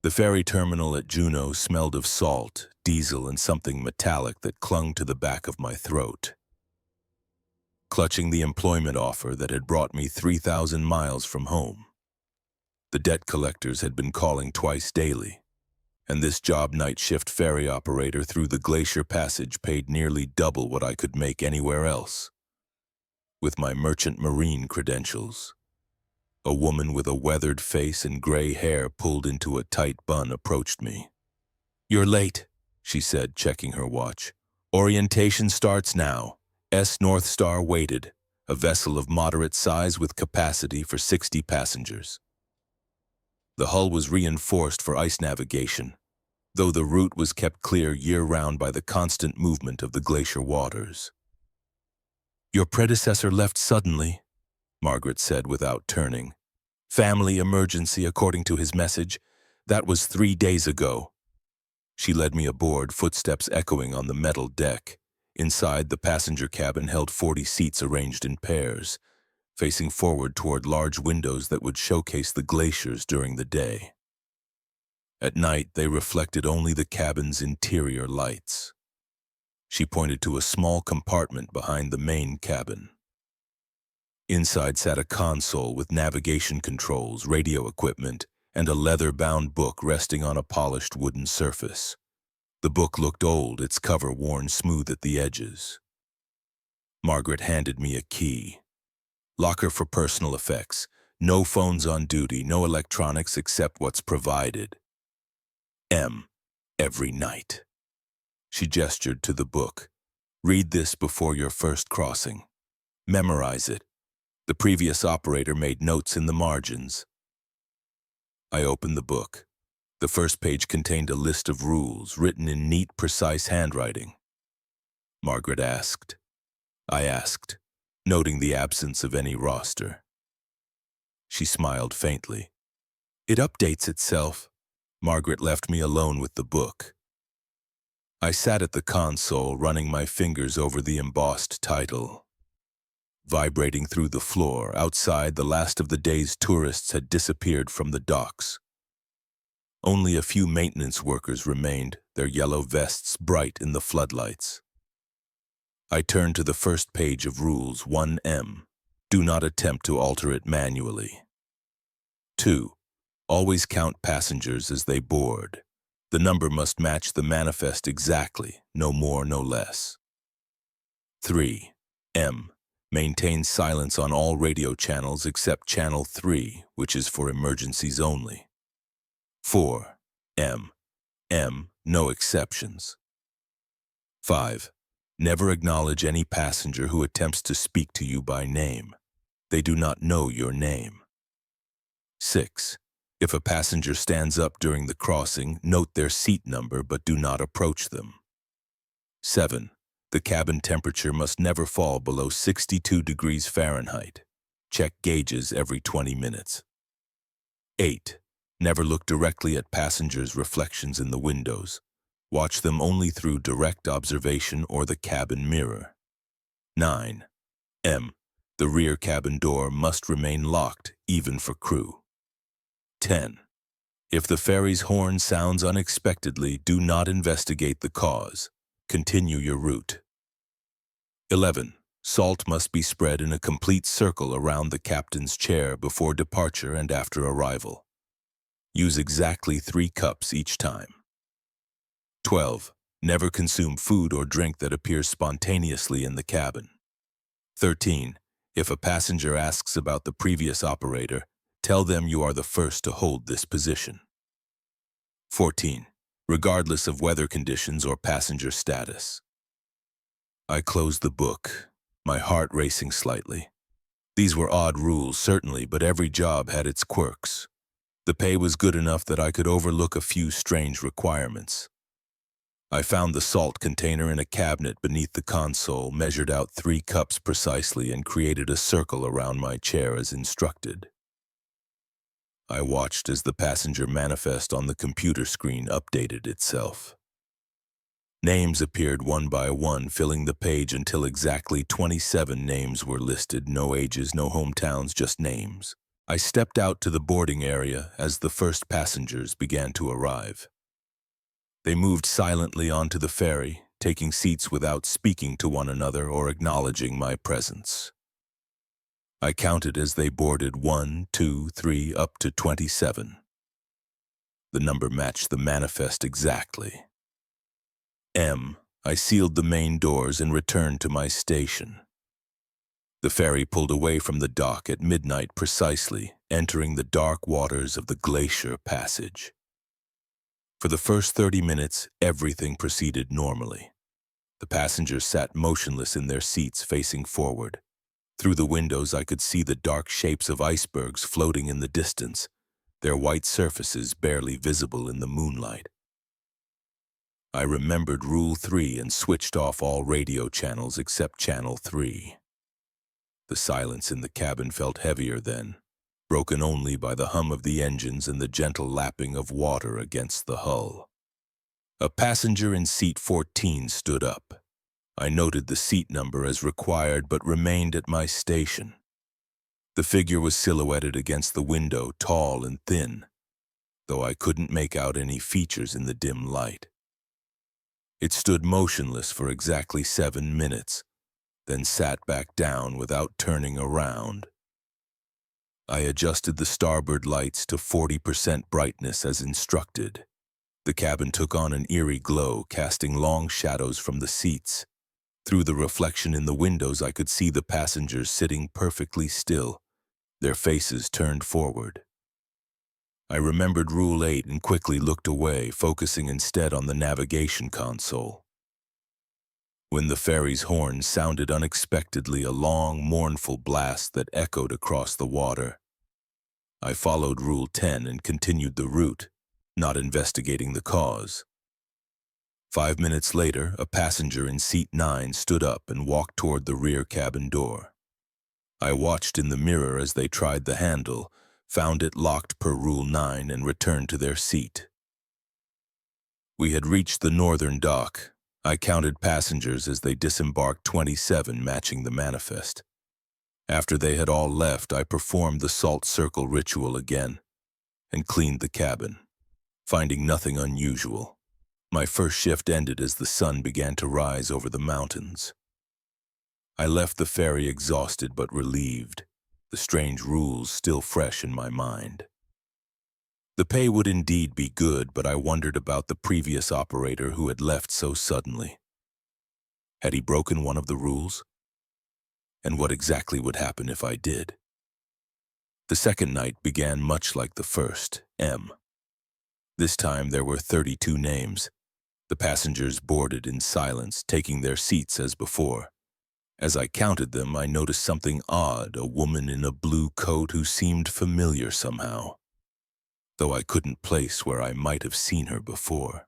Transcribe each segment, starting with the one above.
The ferry terminal at Juneau smelled of salt, diesel, and something metallic that clung to the back of my throat. Clutching the employment offer that had brought me 3,000 miles from home. The debt collectors had been calling twice daily, and this job night shift ferry operator through the Glacier Passage paid nearly double what I could make anywhere else. With my merchant marine credentials, a woman with a weathered face and gray hair pulled into a tight bun approached me. "You're late," she said, checking her watch. "Orientation starts now. S North Star waited, a vessel of moderate size with capacity for 60 passengers." The hull was reinforced for ice navigation, though the route was kept clear year-round by the constant movement of the glacier waters. "Your predecessor left suddenly," Margaret said without turning. "Family emergency, according to his message. That was 3 days ago." She led me aboard, footsteps echoing on the metal deck. Inside, the passenger cabin held 40 seats arranged in pairs, facing forward toward large windows that would showcase the glaciers during the day. At night, they reflected only the cabin's interior lights. She pointed to a small compartment behind the main cabin. Inside sat a console with navigation controls, radio equipment, and a leather-bound book resting on a polished wooden surface. The book looked old, its cover worn smooth at the edges. Margaret handed me a key. "Locker for personal effects. No phones on duty, no electronics except what's provided. M. Every night." She gestured to the book. "Read this before your first crossing. Memorize it. The previous operator made notes in the margins." I opened the book. The first page contained a list of rules written in neat, precise handwriting. Margaret asked. I asked, noting the absence of any roster. She smiled faintly. "It updates itself." Margaret left me alone with the book. I sat at the console, running my fingers over the embossed title. Vibrating through the floor, outside, the last of the day's tourists had disappeared from the docks. Only a few maintenance workers remained, their yellow vests bright in the floodlights. I turned to the first page of Rules 1M. Do not attempt to alter it manually. 2. Always count passengers as they board. The number must match the manifest exactly, no more, no less. 3. M. Maintain silence on all radio channels except Channel 3, which is for emergencies only. 4. M. No exceptions. 5. Never acknowledge any passenger who attempts to speak to you by name. They do not know your name. 6. If a passenger stands up during the crossing, note their seat number but do not approach them. 7. The cabin temperature must never fall below 62 degrees Fahrenheit. Check gauges every 20 minutes. 8. Never look directly at passengers' reflections in the windows. Watch them only through direct observation or the cabin mirror. 9. M. The rear cabin door must remain locked, even for crew. 10. If the ferry's horn sounds unexpectedly, do not investigate the cause. Continue your route. 11. Salt must be spread in a complete circle around the captain's chair before departure and after arrival. Use exactly 3 cups each time. 12. Never consume food or drink that appears spontaneously in the cabin. 13. If a passenger asks about the previous operator, tell them you are the first to hold this position. 14. Regardless of weather conditions or passenger status. I closed the book, my heart racing slightly. These were odd rules, certainly, but every job had its quirks. The pay was good enough that I could overlook a few strange requirements. I found the salt container in a cabinet beneath the console, measured out 3 cups precisely, and created a circle around my chair as instructed. I watched as the passenger manifest on the computer screen updated itself. Names appeared one by one, filling the page until exactly 27 names were listed. No ages, no hometowns, just names. I stepped out to the boarding area as the first passengers began to arrive. They moved silently onto the ferry, taking seats without speaking to one another or acknowledging my presence. I counted as they boarded 1, 2, 3, up to 27. The number matched the manifest exactly. M. I sealed the main doors and returned to my station. The ferry pulled away from the dock at midnight precisely, entering the dark waters of the Glacier Passage. For the first 30 minutes, everything proceeded normally. The passengers sat motionless in their seats facing forward. Through the windows, I could see the dark shapes of icebergs floating in the distance, their white surfaces barely visible in the moonlight. I remembered Rule 3 and switched off all radio channels except Channel 3. The silence in the cabin felt heavier then, broken only by the hum of the engines and the gentle lapping of water against the hull. A passenger in seat 14 stood up. I noted the seat number as required but remained at my station. The figure was silhouetted against the window, tall and thin, though I couldn't make out any features in the dim light. It stood motionless for exactly 7 minutes, then sat back down without turning around. I adjusted the starboard lights to 40% brightness as instructed. The cabin took on an eerie glow, casting long shadows from the seats. Through the reflection in the windows, I could see the passengers sitting perfectly still, their faces turned forward. I remembered Rule 8 and quickly looked away, focusing instead on the navigation console. When the ferry's horn sounded unexpectedly, a long, mournful blast that echoed across the water, I followed Rule 10 and continued the route, not investigating the cause. 5 minutes later, a passenger in seat 9 stood up and walked toward the rear cabin door. I watched in the mirror as they tried the handle, found it locked per Rule 9, and returned to their seat. We had reached the northern dock. I counted passengers as they disembarked, 27, matching the manifest. After they had all left, I performed the salt circle ritual again and cleaned the cabin, finding nothing unusual. My first shift ended as the sun began to rise over the mountains. I left the ferry exhausted but relieved, the strange rules still fresh in my mind. The pay would indeed be good, but I wondered about the previous operator who had left so suddenly. Had he broken one of the rules? And what exactly would happen if I did? The second night began much like the first, M. This time there were 32 names. The passengers boarded in silence, taking their seats as before. As I counted them, I noticed something odd, a woman in a blue coat who seemed familiar somehow, though I couldn't place where I might have seen her before.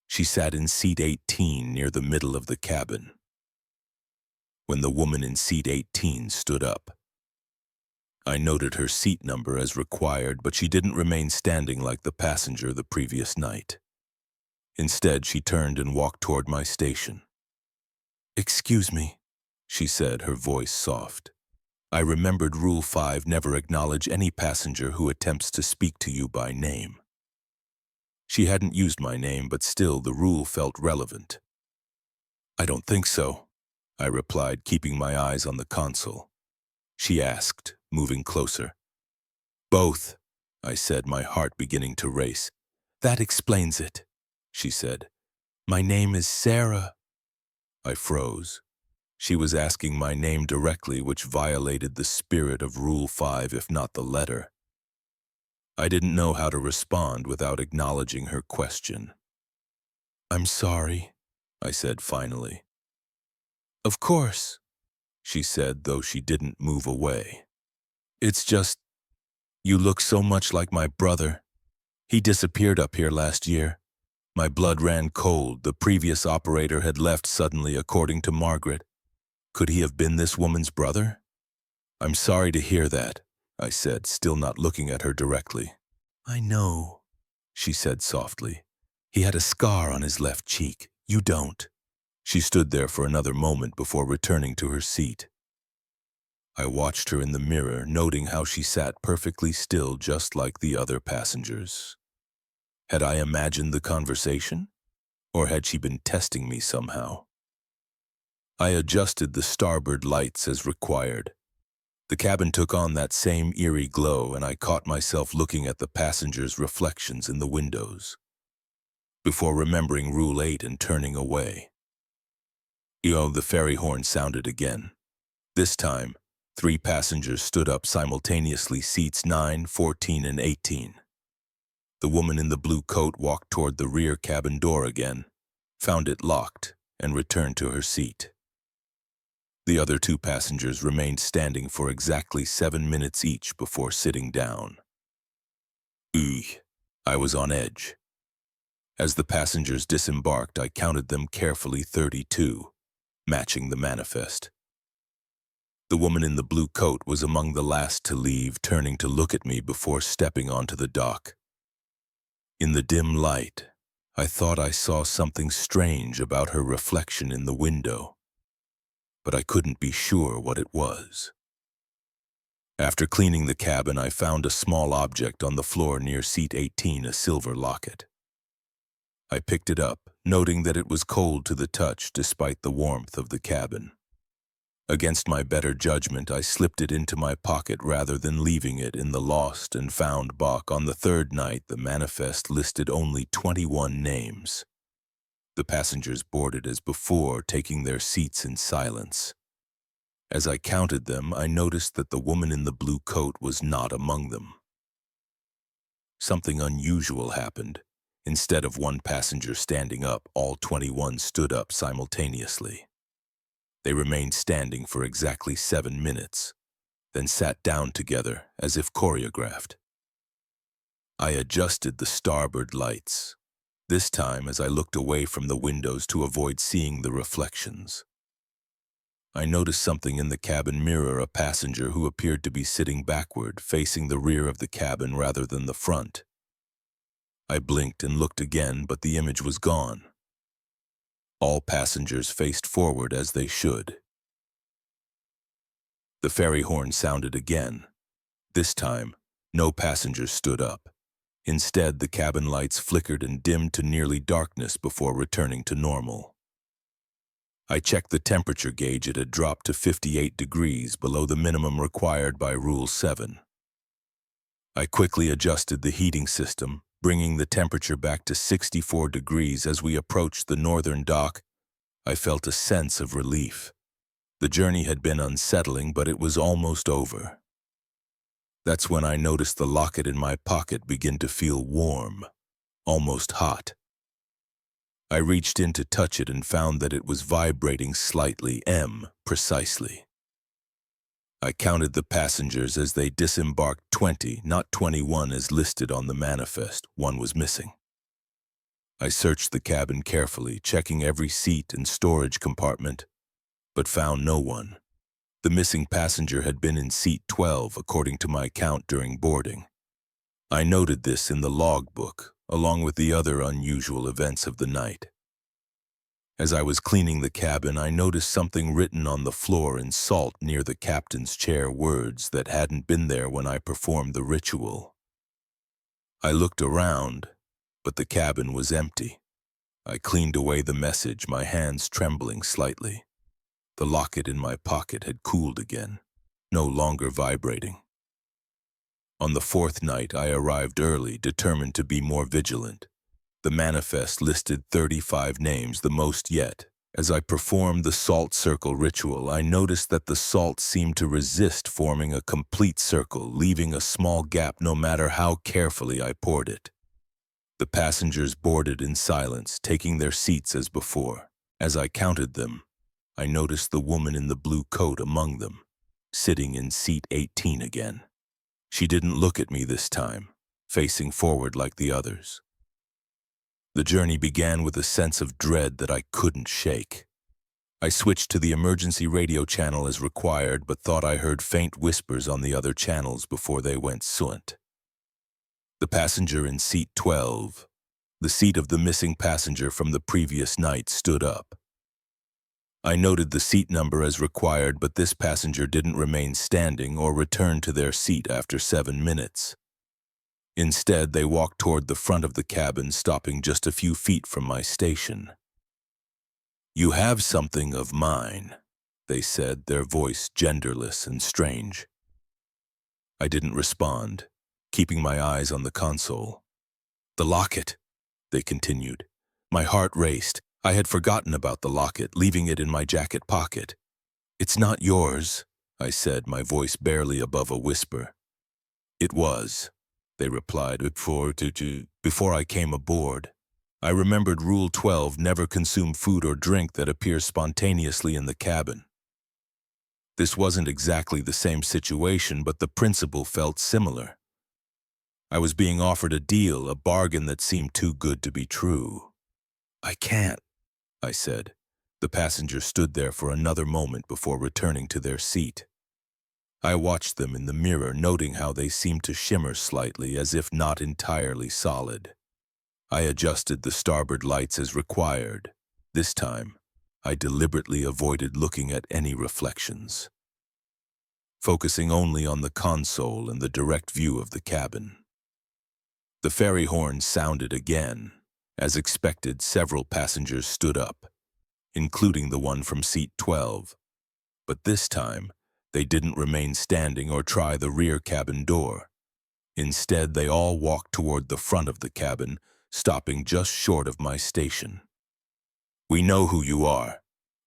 She sat in seat 18 near the middle of the cabin. When the woman in seat 18 stood up, I noted her seat number as required, but she didn't remain standing like the passenger the previous night. Instead, she turned and walked toward my station. "Excuse me," she said, her voice soft. "I remembered Rule 5, never acknowledge any passenger who attempts to speak to you by name." She hadn't used my name, but still the rule felt relevant. "I don't think so," I replied, keeping my eyes on the console. She asked, moving closer. "Both," I said, my heart beginning to race. "That explains it," she said. "My name is Sarah." I froze. She was asking my name directly, which violated the spirit of Rule 5, if not the letter. I didn't know how to respond without acknowledging her question. "I'm sorry," I said finally. "Of course," she said, though she didn't move away. "It's just, you look so much like my brother. He disappeared up here last year." My blood ran cold. The previous operator had left suddenly, according to Margaret. Could he have been this woman's brother? "I'm sorry to hear that," I said, still not looking at her directly. "I know," she said softly. "He had a scar on his left cheek. You don't." She stood there for another moment before returning to her seat. I watched her in the mirror, noting how she sat perfectly still just like the other passengers. Had I imagined the conversation? Or had she been testing me somehow? I adjusted the starboard lights as required. The cabin took on that same eerie glow, and I caught myself looking at the passengers' reflections in the windows, before remembering Rule 8 and turning away. The ferry horn sounded again. This time, 3 passengers stood up simultaneously, seats 9, 14, and 18. The woman in the blue coat walked toward the rear cabin door again, found it locked, and returned to her seat. The other 2 passengers remained standing for exactly 7 minutes each before sitting down. I was on edge. As the passengers disembarked, I counted them carefully, 32, matching the manifest. The woman in the blue coat was among the last to leave, turning to look at me before stepping onto the dock. In the dim light, I thought I saw something strange about her reflection in the window, but I couldn't be sure what it was. After cleaning the cabin, I found a small object on the floor near seat 18, a silver locket. I picked it up, noting that it was cold to the touch despite the warmth of the cabin. Against my better judgment, I slipped it into my pocket rather than leaving it in the lost and found box. On the 3rd night, the manifest listed only 21 names. The passengers boarded as before, taking their seats in silence. As I counted them, I noticed that the woman in the blue coat was not among them. Something unusual happened. Instead of one passenger standing up, all 21 stood up simultaneously. They remained standing for exactly 7 minutes, then sat down together as if choreographed. I adjusted the starboard lights, this time as I looked away from the windows to avoid seeing the reflections. I noticed something in the cabin mirror, a passenger who appeared to be sitting backward, facing the rear of the cabin rather than the front. I blinked and looked again, but the image was gone. All passengers faced forward as they should. The ferry horn sounded again. This time, no passengers stood up. Instead, the cabin lights flickered and dimmed to nearly darkness before returning to normal. I checked the temperature gauge. It had dropped to 58 degrees, below the minimum required by Rule 7. I quickly adjusted the heating system, bringing the temperature back to 64 degrees. As we approached the northern dock, I felt a sense of relief. The journey had been unsettling, but it was almost over. That's when I noticed the locket in my pocket begin to feel warm, almost hot. I reached in to touch it and found that it was vibrating slightly, precisely. I counted the passengers as they disembarked, 20, not 21 as listed on the manifest. One was missing. I searched the cabin carefully, checking every seat and storage compartment, but found no one. The missing passenger had been in seat 12, according to my count during boarding. I noted this in the logbook, along with the other unusual events of the night. As I was cleaning the cabin, I noticed something written on the floor in salt near the captain's chair, words that hadn't been there when I performed the ritual. I looked around, but the cabin was empty. I cleaned away the message, my hands trembling slightly. The locket in my pocket had cooled again, no longer vibrating. On the 4th night, I arrived early, determined to be more vigilant. The manifest listed 35 names, the most yet. As I performed the salt circle ritual, I noticed that the salt seemed to resist forming a complete circle, leaving a small gap no matter how carefully I poured it. The passengers boarded in silence, taking their seats as before. As I counted them, I noticed the woman in the blue coat among them, sitting in seat 18 again. She didn't look at me this time, facing forward like the others. The journey began with a sense of dread that I couldn't shake. I switched to the emergency radio channel as required, but thought I heard faint whispers on the other channels before they went silent. The passenger in seat 12, the seat of the missing passenger from the previous night, stood up. I noted the seat number as required, but this passenger didn't remain standing or return to their seat after 7 minutes. Instead, they walked toward the front of the cabin, stopping just a few feet from my station. "You have something of mine," they said, their voice genderless and strange. I didn't respond, keeping my eyes on the console. "The locket," they continued. My heart raced. I had forgotten about the locket, leaving it in my jacket pocket. "It's not yours," I said, my voice barely above a whisper. "It was," they replied, before I came aboard. I remembered Rule 12, never consume food or drink that appears spontaneously in the cabin. This wasn't exactly the same situation, but the principle felt similar. I was being offered a deal, a bargain that seemed too good to be true. "I can't," I said. The passenger stood there for another moment before returning to their seat. I watched them in the mirror, noting how they seemed to shimmer slightly, as if not entirely solid. I adjusted the starboard lights as required. This time, I deliberately avoided looking at any reflections, focusing only on the console and the direct view of the cabin. The ferry horn sounded again. As expected, several passengers stood up, including the one from seat 12. But this time, they didn't remain standing or try the rear cabin door. Instead, they all walked toward the front of the cabin, stopping just short of my station. "We know who you are,"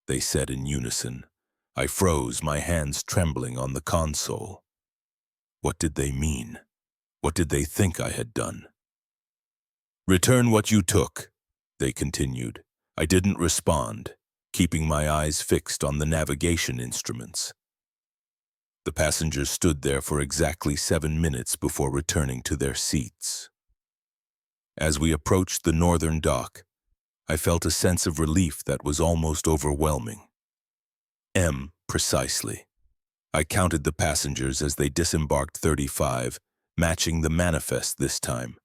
they said in unison. I froze, my hands trembling on the console. What did they mean? What did they think I had done? "Return what you took," they continued. I didn't respond, keeping my eyes fixed on the navigation instruments. The passengers stood there for exactly 7 minutes before returning to their seats. As we approached the northern dock, I felt a sense of relief that was almost overwhelming. Precisely. I counted the passengers as they disembarked, 35, matching the manifest this time.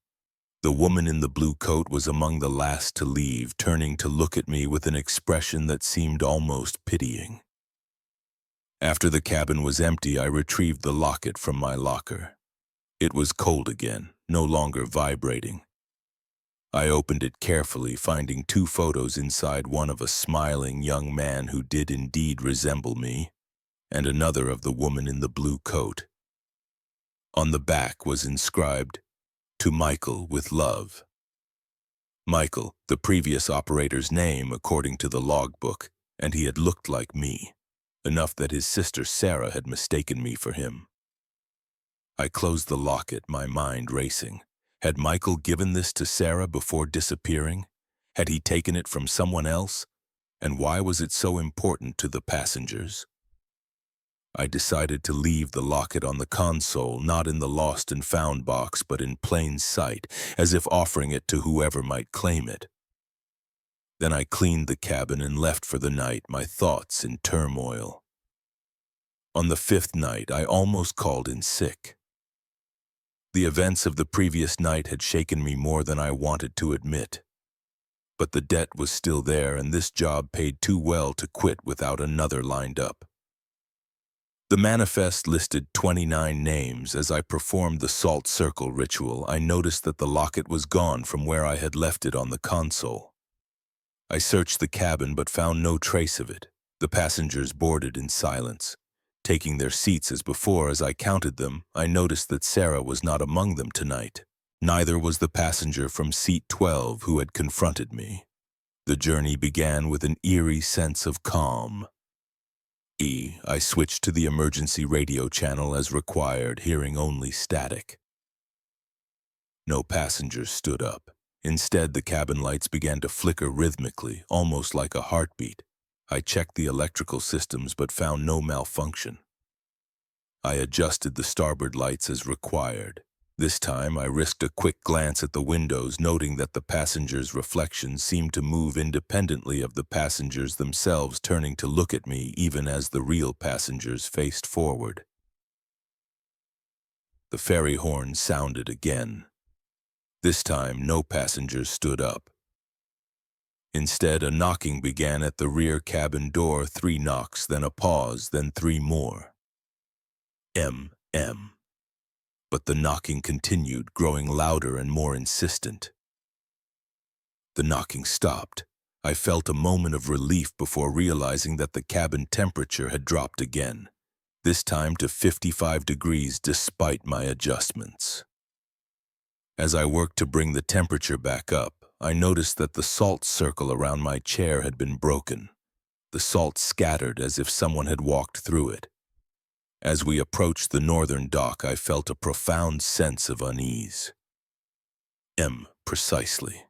The woman in the blue coat was among the last to leave, turning to look at me with an expression that seemed almost pitying. After the cabin was empty, I retrieved the locket from my locker. It was cold again, no longer vibrating. I opened it carefully, finding 2 photos inside, one of a smiling young man who did indeed resemble me, and another of the woman in the blue coat. On the back was inscribed, "To Michael with love." Michael, the previous operator's name according to the logbook, and he had looked like me, enough that his sister Sarah had mistaken me for him. I closed the locket, my mind racing. Had Michael given this to Sarah before disappearing? Had he taken it from someone else? And why was it so important to the passengers? I decided to leave the locket on the console, not in the lost and found box, but in plain sight, as if offering it to whoever might claim it. Then I cleaned the cabin and left for the night, my thoughts in turmoil. On the 5th night, I almost called in sick. The events of the previous night had shaken me more than I wanted to admit. But the debt was still there, and this job paid too well to quit without another lined up. The manifest listed 29 names. As I performed the salt circle ritual, I noticed that the locket was gone from where I had left it on the console. I searched the cabin but found no trace of it. The passengers boarded in silence, taking their seats as before. As I counted them, I noticed that Sarah was not among them tonight. Neither was the passenger from seat 12 who had confronted me. The journey began with an eerie sense of calm. I switched to the emergency radio channel as required, hearing only static. No passengers stood up. Instead, the cabin lights began to flicker rhythmically, almost like a heartbeat. I checked the electrical systems but found no malfunction. I adjusted the starboard lights as required. This time, I risked a quick glance at the windows, noting that the passengers' reflections seemed to move independently of the passengers themselves, turning to look at me even as the real passengers faced forward. The ferry horn sounded again. This time, no passengers stood up. Instead, a knocking began at the rear cabin door, 3 knocks, then a pause, then 3 more. M. But the knocking continued, growing louder and more insistent. The knocking stopped. I felt a moment of relief before realizing that the cabin temperature had dropped again, this time to 55 degrees despite my adjustments. As I worked to bring the temperature back up, I noticed that the salt circle around my chair had been broken. The salt scattered as if someone had walked through it. As we approached the northern dock, I felt a profound sense of unease. Precisely.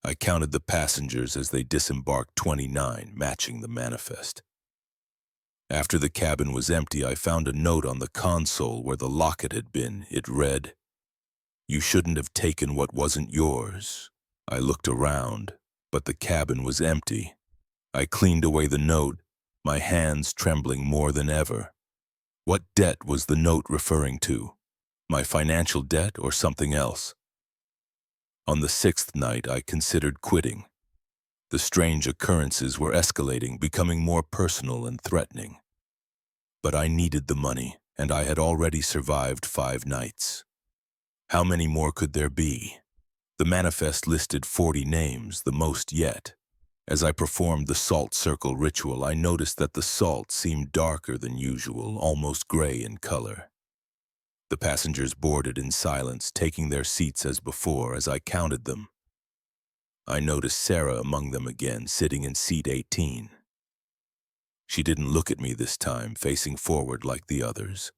I counted the passengers as they disembarked, 29, matching the manifest. After the cabin was empty, I found a note on the console where the locket had been. It read, "You shouldn't have taken what wasn't yours." I looked around, but the cabin was empty. I cleaned away the note, my hands trembling more than ever. What debt was the note referring to? My financial debt or something else? On the 6th night, I considered quitting. The strange occurrences were escalating, becoming more personal and threatening. But I needed the money, and I had already survived 5 nights. How many more could there be? The manifest listed 40 names, the most yet. As I performed the salt circle ritual, I noticed that the salt seemed darker than usual, almost gray in color. The passengers boarded in silence, taking their seats as before. As I counted them, I noticed Sarah among them again, sitting in seat 18. She didn't look at me this time, facing forward like the others.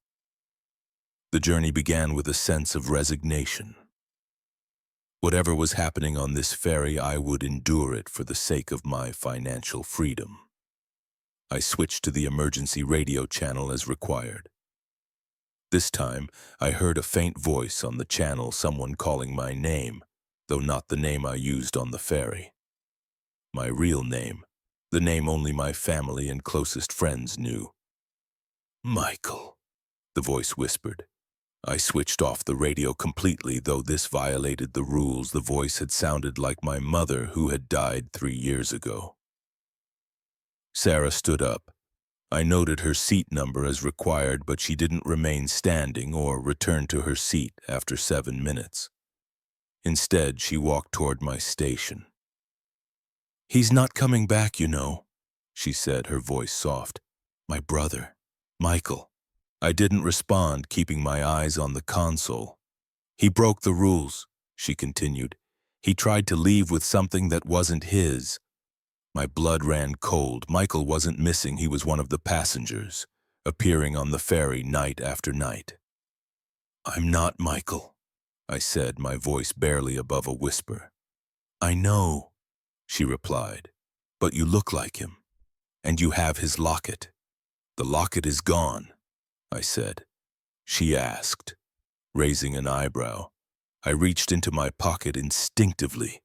The journey began with a sense of resignation. Whatever was happening on this ferry, I would endure it for the sake of my financial freedom. I switched to the emergency radio channel as required. This time, I heard a faint voice on the channel, someone calling my name, though not the name I used on the ferry. My real name, the name only my family and closest friends knew. "Michael," the voice whispered. I switched off the radio completely, though this violated the rules. The voice had sounded like my mother, who had died 3 years ago. Sarah stood up. I noted her seat number as required, but she didn't remain standing or return to her seat after 7 minutes. Instead, she walked toward my station. "He's not coming back, you know," she said, her voice soft. "My brother, Michael." I didn't respond, keeping my eyes on the console. "He broke the rules," she continued. "He tried to leave with something that wasn't his." My blood ran cold. Michael wasn't missing. He was one of the passengers, appearing on the ferry night after night. "I'm not Michael," I said, my voice barely above a whisper. "I know," she replied, "but you look like him, and you have his locket." "The locket is gone," I said. She asked, raising an eyebrow. I reached into my pocket instinctively,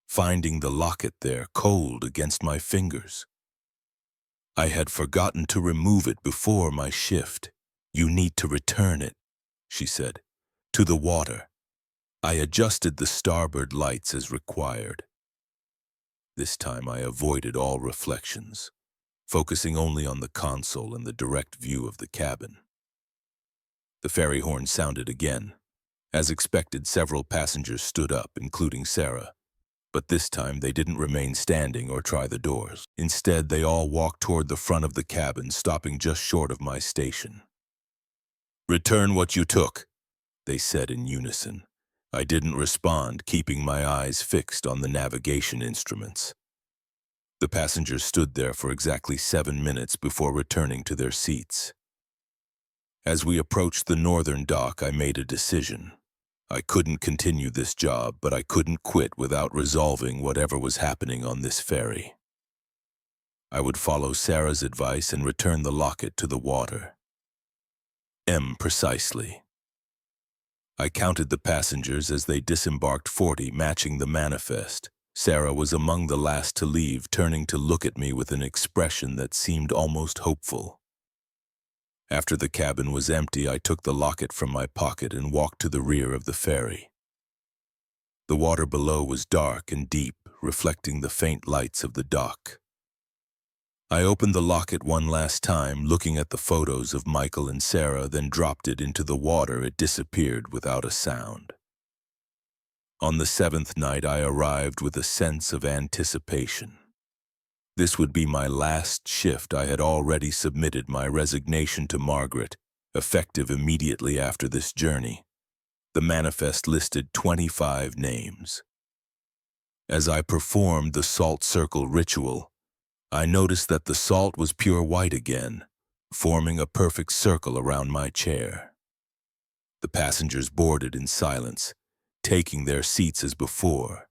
finding the locket there, cold against my fingers. I had forgotten to remove it before my shift. "You need to return it," she said, "to the water." I adjusted the starboard lights as required. This time I avoided all reflections, focusing only on the console and the direct view of the cabin. The ferry horn sounded again. As expected, several passengers stood up, including Sarah. But this time they didn't remain standing or try the doors. Instead, they all walked toward the front of the cabin, stopping just short of my station. "Return what you took," they said in unison. I didn't respond, keeping my eyes fixed on the navigation instruments. The passengers stood there for exactly 7 minutes before returning to their seats. As we approached the northern dock, I made a decision. I couldn't continue this job, but I couldn't quit without resolving whatever was happening on this ferry. I would follow Sarah's advice and return the locket to the water. Precisely. I counted the passengers as they disembarked, 40, matching the manifest. Sarah was among the last to leave, turning to look at me with an expression that seemed almost hopeful. After the cabin was empty, I took the locket from my pocket and walked to the rear of the ferry. The water below was dark and deep, reflecting the faint lights of the dock. I opened the locket one last time, looking at the photos of Michael and Sarah, then dropped it into the water. It disappeared without a sound. On the seventh night, I arrived with a sense of anticipation. This would be my last shift. I had already submitted my resignation to Margaret, effective immediately after this journey. The manifest listed 25 names. As I performed the salt circle ritual, I noticed that the salt was pure white again, forming a perfect circle around my chair. The passengers boarded in silence, taking their seats as before.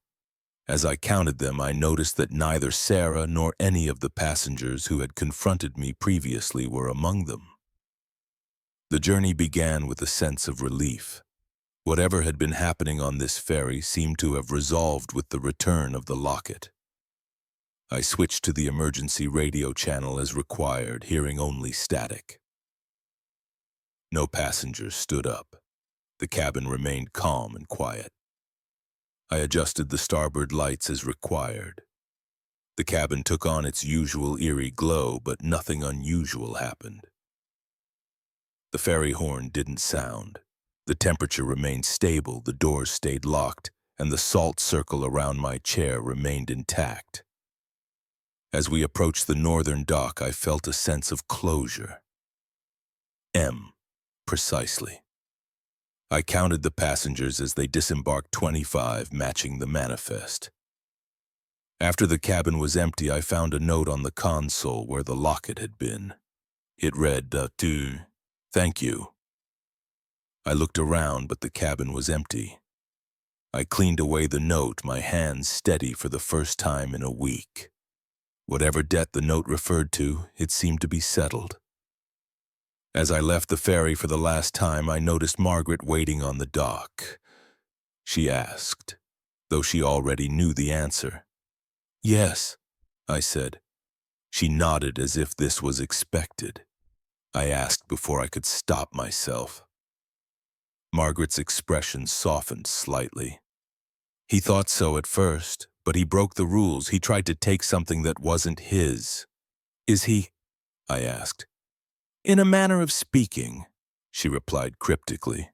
As I counted them, I noticed that neither Sarah nor any of the passengers who had confronted me previously were among them. The journey began with a sense of relief. Whatever had been happening on this ferry seemed to have resolved with the return of the locket. I switched to the emergency radio channel as required, hearing only static. No passengers stood up. The cabin remained calm and quiet. I adjusted the starboard lights as required. The cabin took on its usual eerie glow, but nothing unusual happened. The ferry horn didn't sound. The temperature remained stable, the doors stayed locked, and the salt circle around my chair remained intact. As we approached the northern dock, I felt a sense of closure. Precisely. I counted the passengers as they disembarked, 25, matching the manifest. After the cabin was empty, I found a note on the console where the locket had been. It read, "Thank you." I looked around, but the cabin was empty. I cleaned away the note, my hands steady for the first time in a week. Whatever debt the note referred to, it seemed to be settled. As I left the ferry for the last time, I noticed Margaret waiting on the dock. She asked, though she already knew the answer. "Yes," I said. She nodded as if this was expected. I asked before I could stop myself. Margaret's expression softened slightly. "He thought so at first, but he broke the rules. He tried to take something that wasn't his." "Is he?" I asked. "In a manner of speaking," she replied cryptically.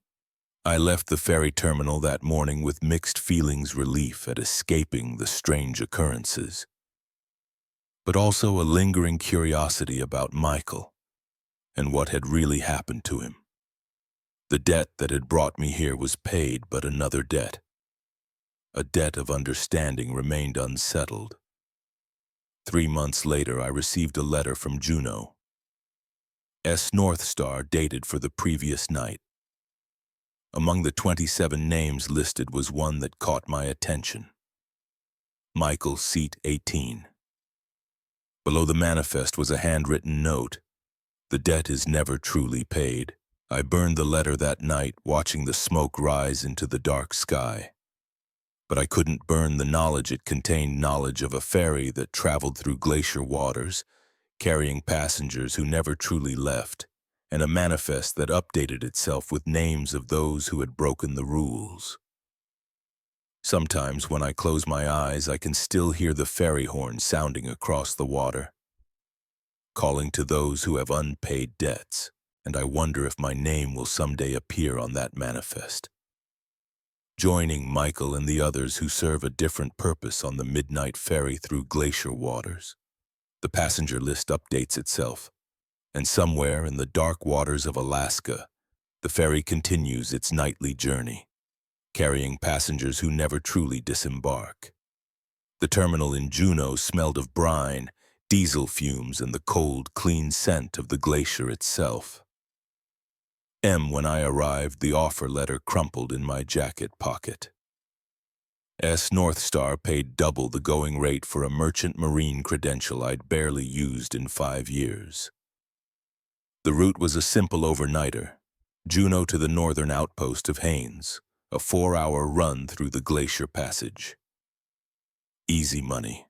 I left the ferry terminal that morning with mixed feelings, relief at escaping the strange occurrences, but also a lingering curiosity about Michael and what had really happened to him. The debt that had brought me here was paid, but another debt, a debt of understanding, remained unsettled. 3 months later, I received a letter from Juno. North Star, dated for the previous night. Among the 27 names listed was one that caught my attention. Michael, seat 18. Below the manifest was a handwritten note. "The debt is never truly paid." I burned the letter that night, watching the smoke rise into the dark sky. But I couldn't burn the knowledge it contained, knowledge of a ferry that traveled through glacier waters, carrying passengers who never truly left, and a manifest that updated itself with names of those who had broken the rules. Sometimes when I close my eyes, I can still hear the ferry horn sounding across the water, calling to those who have unpaid debts, and I wonder if my name will someday appear on that manifest. Joining Michael and the others who serve a different purpose on the midnight ferry through glacier waters. The passenger list updates itself, and somewhere in the dark waters of Alaska, the ferry continues its nightly journey, carrying passengers who never truly disembark. The terminal in Juneau smelled of brine, diesel fumes, and the cold, clean scent of the glacier itself. When I arrived, the offer letter crumpled in my jacket pocket. North Star paid double the going rate for a merchant marine credential I'd barely used in 5 years. The route was a simple overnighter, Juneau to the northern outpost of Haines, a 4-hour run through the glacier passage. Easy money,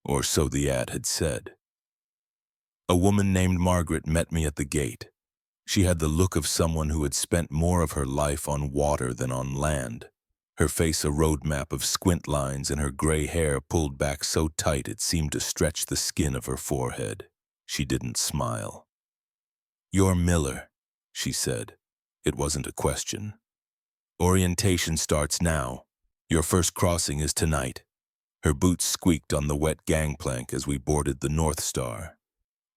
or so the ad had said. A woman named Margaret met me at the gate. She had the look of someone who had spent more of her life on water than on land, her face a road map of squint lines and her gray hair pulled back so tight it seemed to stretch the skin of her forehead. She didn't smile. "You're Miller," she said. It wasn't a question. "Orientation starts now. Your first crossing is tonight." Her boots squeaked on the wet gangplank as we boarded the North Star.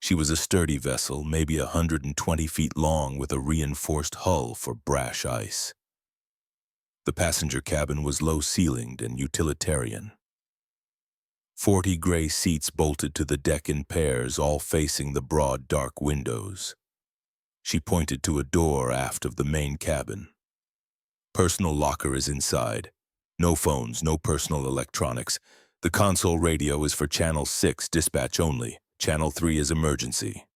She was a sturdy vessel, maybe 120 feet long, with a reinforced hull for brash ice. The passenger cabin was low-ceilinged and utilitarian. 40 gray seats bolted to the deck in pairs, all facing the broad, dark windows. She pointed to a door aft of the main cabin. "Personal locker is inside. No phones, no personal electronics. The console radio is for Channel 6, dispatch only. Channel 3 is emergency."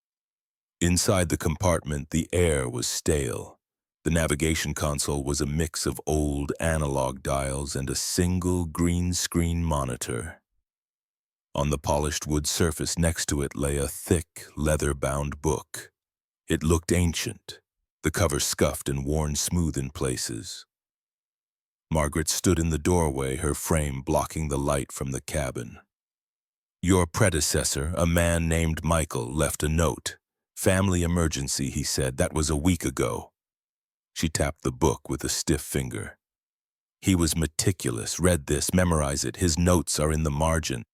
Inside the compartment, the air was stale. The navigation console was a mix of old analog dials and a single green screen monitor. On the polished wood surface next to it lay a thick, leather-bound book. It looked ancient, the cover scuffed and worn smooth in places. Margaret stood in the doorway, her frame blocking the light from the cabin. "Your predecessor, a man named Michael, left a note. Family emergency," he said. "That was a week ago." She tapped the book with a stiff finger. "He was meticulous. Read this, memorize it. His notes are in the margin."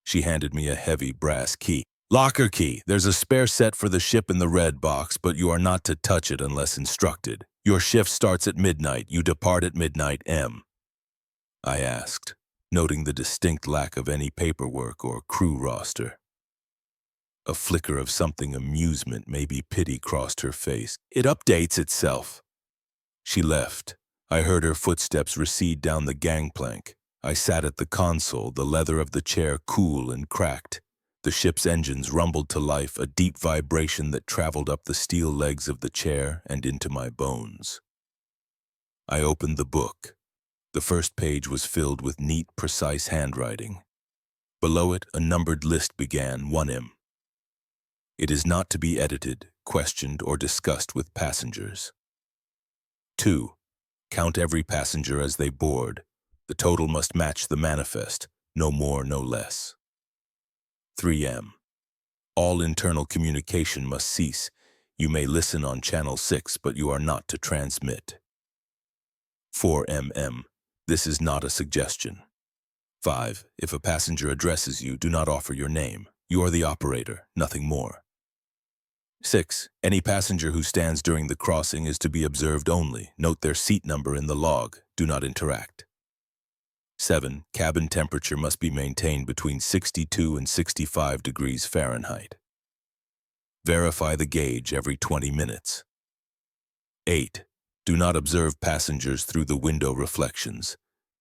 She handed me a heavy brass key. "Locker key. There's a spare set for the ship in the red box, but you are not to touch it unless instructed. Your shift starts at midnight. You depart at midnight M." I asked, noting the distinct lack of any paperwork or crew roster. A flicker of something amusement, maybe pity, crossed her face. "It updates itself." She left. I heard her footsteps recede down the gangplank. I sat at the console, the leather of the chair cool and cracked. The ship's engines rumbled to life, a deep vibration that traveled up the steel legs of the chair and into my bones. I opened the book. The first page was filled with neat, precise handwriting. Below it, a numbered list began, 1M. It is not to be edited, questioned, or discussed with passengers. 2. Count every passenger as they board. The total must match the manifest, no more, no less. 3M. All internal communication must cease. You may listen on Channel 6, but you are not to transmit. 4MM. This is not a suggestion. 5. If a passenger addresses you, do not offer your name. You are the operator, nothing more. 6. Any passenger who stands during the crossing is to be observed only. Note their seat number in the log. Do not interact. 7. Cabin temperature must be maintained between 62 and 65 degrees Fahrenheit. Verify the gauge every 20 minutes. 8. Do not observe passengers through the window reflections.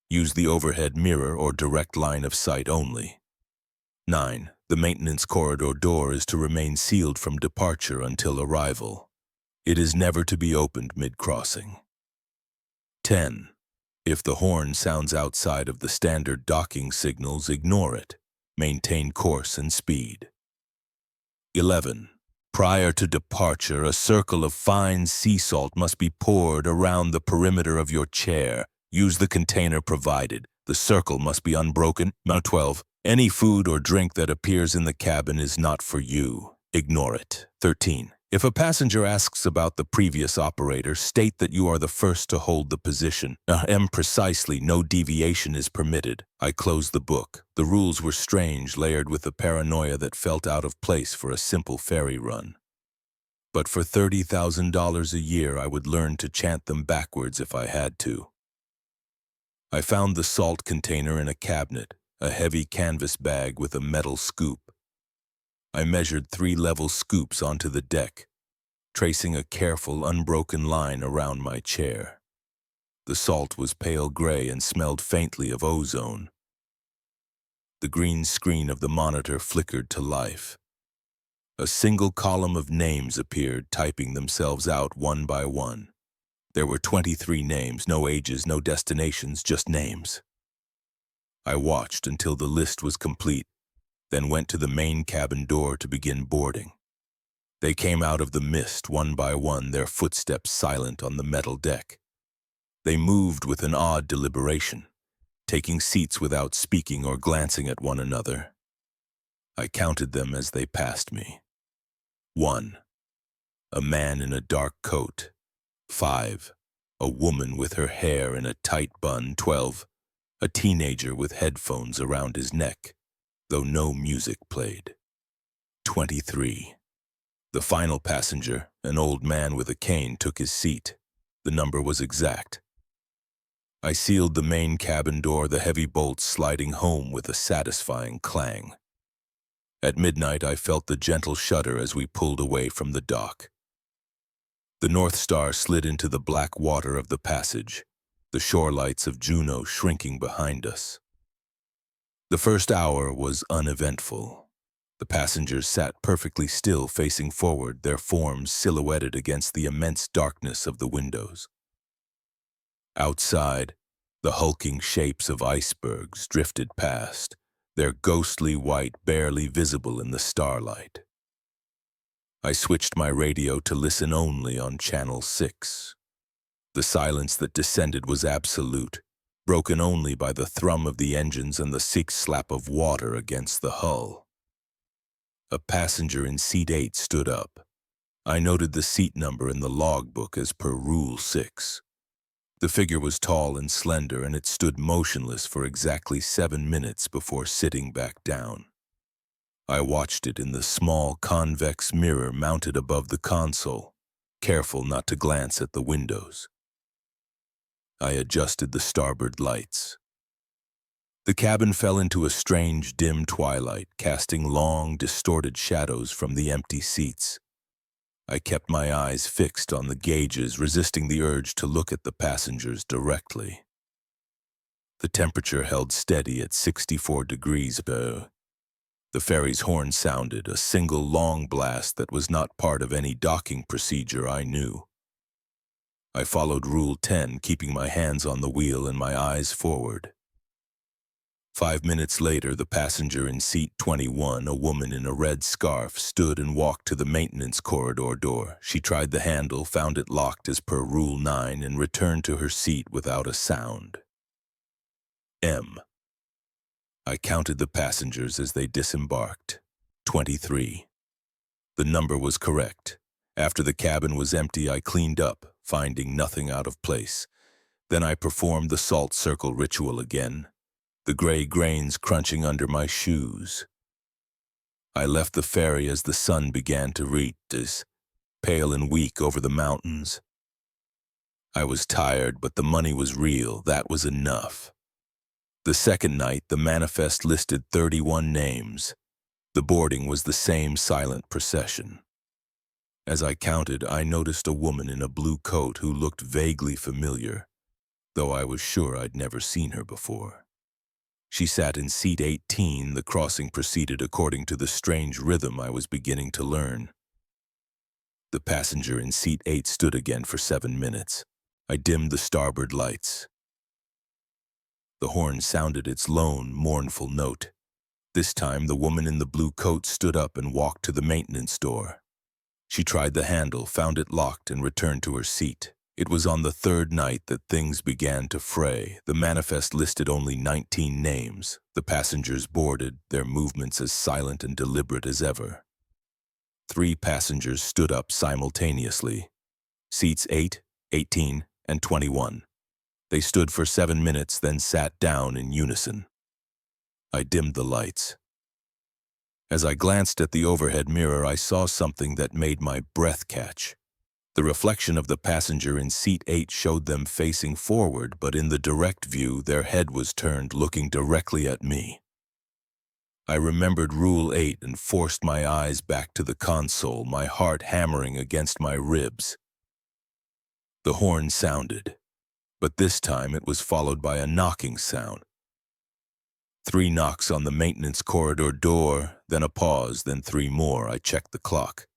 Use the overhead mirror or direct line of sight only. 9. The maintenance corridor door is to remain sealed from departure until arrival. It is never to be opened mid-crossing. 10. If the horn sounds outside of the standard docking signals, ignore it. Maintain course and speed. 11. Prior to departure, a circle of fine sea salt must be poured around the perimeter of your chair. Use the container provided. The circle must be unbroken. 12. Any food or drink that appears in the cabin is not for you. Ignore it. 13. If a passenger asks about the previous operator, state that you are the first to hold the position. Precisely, no deviation is permitted. I closed the book. The rules were strange, layered with the paranoia that felt out of place for a simple ferry run. But for $30,000 a year, I would learn to chant them backwards if I had to. I found the salt container in a cabinet, a heavy canvas bag with a metal scoop. I measured 3 level scoops onto the deck, tracing a careful, unbroken line around my chair. The salt was pale gray and smelled faintly of ozone. The green screen of the monitor flickered to life. A single column of names appeared, typing themselves out one by one. There were 23 names, no ages, no destinations, just names. I watched until the list was complete, then went to the main cabin door to begin boarding. They came out of the mist one by one, their footsteps silent on the metal deck. They moved with an odd deliberation, taking seats without speaking or glancing at one another. I counted them as they passed me. 1. A man in a dark coat. 5. A woman with her hair in a tight bun. 12. A teenager with headphones around his neck, though no music played. 23. The final passenger, an old man with a cane, took his seat. The number was exact. I sealed the main cabin door, the heavy bolts sliding home with a satisfying clang. At midnight, I felt the gentle shudder as we pulled away from the dock. The North Star slid into the black water of the passage, the shore lights of Juneau shrinking behind us. The first hour was uneventful. The passengers sat perfectly still, facing forward, their forms silhouetted against the immense darkness of the windows. Outside, the hulking shapes of icebergs drifted past, their ghostly white barely visible in the starlight. I switched my radio to listen only on Channel 6. The silence that descended was absolute, broken only by the thrum of the engines and the sick slap of water against the hull. A passenger in seat 8 stood up. I noted the seat number in the logbook as per Rule 6. The figure was tall and slender, and it stood motionless for exactly 7 minutes before sitting back down. I watched it in the small convex mirror mounted above the console, careful not to glance at the windows. I adjusted the starboard lights. The cabin fell into a strange, dim twilight, casting long, distorted shadows from the empty seats. I kept my eyes fixed on the gauges, resisting the urge to look at the passengers directly. The temperature held steady at 64 degrees. The ferry's horn sounded, a single long blast that was not part of any docking procedure I knew. I followed Rule 10, keeping my hands on the wheel and my eyes forward. 5 minutes later, the passenger in seat 21, a woman in a red scarf, stood and walked to the maintenance corridor door. She tried the handle, found it locked as per Rule 9, and returned to her seat without a sound. M. I counted the passengers as they disembarked. 23. The number was correct. After the cabin was empty, I cleaned up, finding nothing out of place. Then I performed the salt circle ritual again, the gray grains crunching under my shoes. I left the ferry as the sun began to rise, pale and weak over the mountains. I was tired, but the money was real. That was enough. The second night, the manifest listed 31 names. The boarding was the same silent procession. As I counted, I noticed a woman in a blue coat who looked vaguely familiar, though I was sure I'd never seen her before. She sat in seat 18. The crossing proceeded according to the strange rhythm I was beginning to learn. The passenger in seat 8 stood again for 7 minutes. I dimmed the starboard lights. The horn sounded its lone, mournful note. This time, the woman in the blue coat stood up and walked to the maintenance door. She tried the handle, found it locked, and returned to her seat. It was on the third night that things began to fray. The manifest listed only 19 names. The passengers boarded, their movements as silent and deliberate as ever. 3 passengers stood up simultaneously. Seats 8, 18, and 21. They stood for 7 minutes, then sat down in unison. I dimmed the lights. As I glanced at the overhead mirror, I saw something that made my breath catch. The reflection of the passenger in seat 8 showed them facing forward, but in the direct view, their head was turned, looking directly at me. I remembered Rule 8 and forced my eyes back to the console, my heart hammering against my ribs. The horn sounded, but this time it was followed by a knocking sound. 3 knocks on the maintenance corridor door, then a pause, then 3 more. I checked the clock.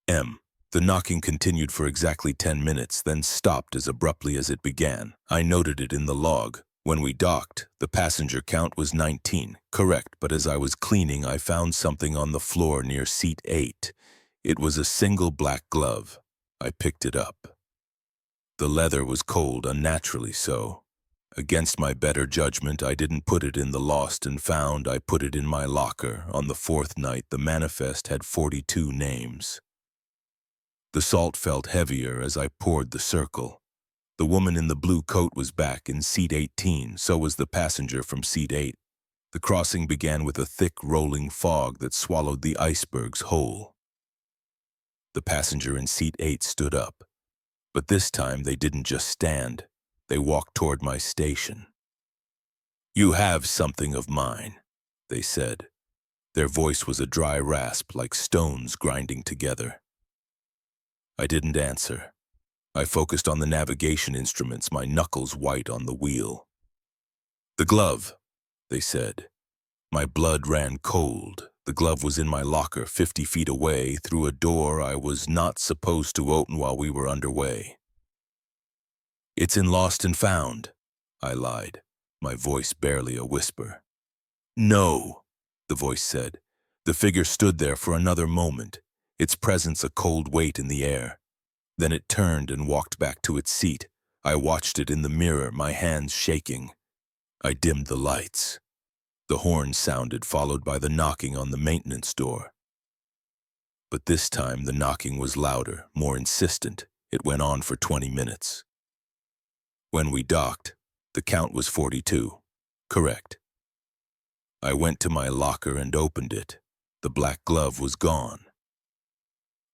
M. The knocking continued for exactly 10 minutes, then stopped as abruptly as it began. I noted it in the log. When we docked, the passenger count was 19. Correct, but as I was cleaning, I found something on the floor near seat 8. It was a single black glove. I picked it up. The leather was cold, unnaturally so. Against my better judgment, I didn't put it in the lost and found. I put it in my locker. On the fourth night, the manifest had 42 names. The salt felt heavier as I poured the circle. The woman in the blue coat was back in seat 18, so was the passenger from seat 8. The crossing began with a thick, rolling fog that swallowed the icebergs whole. The passenger in seat 8 stood up. But this time they didn't just stand. They walked toward my station. "You have something of mine," they said. Their voice was a dry rasp, like stones grinding together. I didn't answer. I focused on the navigation instruments, my knuckles white on the wheel. "The glove," they said. My blood ran cold. The glove was in my locker 50 feet away, through a door I was not supposed to open while we were underway. "It's in Lost and Found," I lied, my voice barely a whisper. "No," the voice said. The figure stood there for another moment, its presence a cold weight in the air. Then it turned and walked back to its seat. I watched it in the mirror, my hands shaking. I dimmed the lights. The horn sounded, followed by the knocking on the maintenance door. But this time the knocking was louder, more insistent. It went on for 20 minutes. When we docked, the count was 42. Correct. I went to my locker and opened it. The black glove was gone.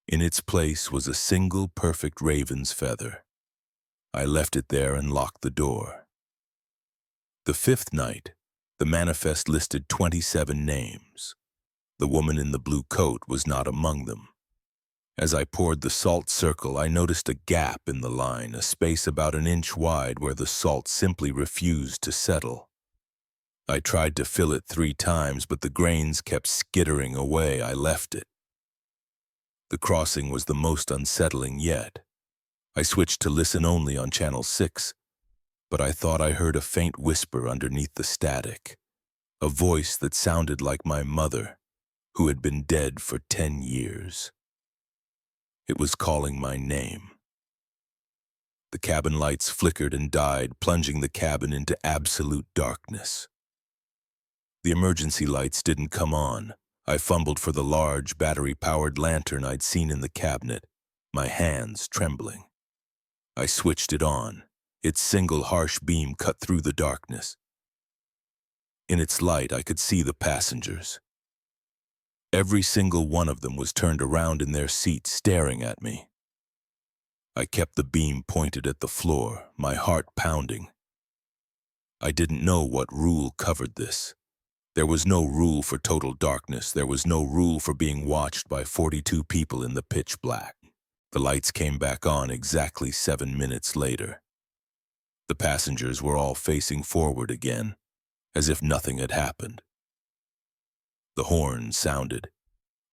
In its place was a single perfect raven's feather. I left it there and locked the door. The fifth night, the manifest listed 27 names. The woman in the blue coat was not among them. As I poured the salt circle, I noticed a gap in the line, a space about an inch wide where the salt simply refused to settle. I tried to fill it 3 times, but the grains kept skittering away. I left it. The crossing was the most unsettling yet. I switched to listen only on channel 6, but I thought I heard a faint whisper underneath the static, a voice that sounded like my mother, who had been dead for 10 years. It was calling my name. The cabin lights flickered and died, plunging the cabin into absolute darkness. The emergency lights didn't come on. I fumbled for the large, battery-powered lantern I'd seen in the cabinet, my hands trembling. I switched it on. Its single harsh beam cut through the darkness. In its light, I could see the passengers. Every single one of them was turned around in their seats, staring at me. I kept the beam pointed at the floor, my heart pounding. I didn't know what rule covered this. There was no rule for total darkness. There was no rule for being watched by 42 people in the pitch black. The lights came back on exactly 7 minutes later. The passengers were all facing forward again, as if nothing had happened. The horn sounded.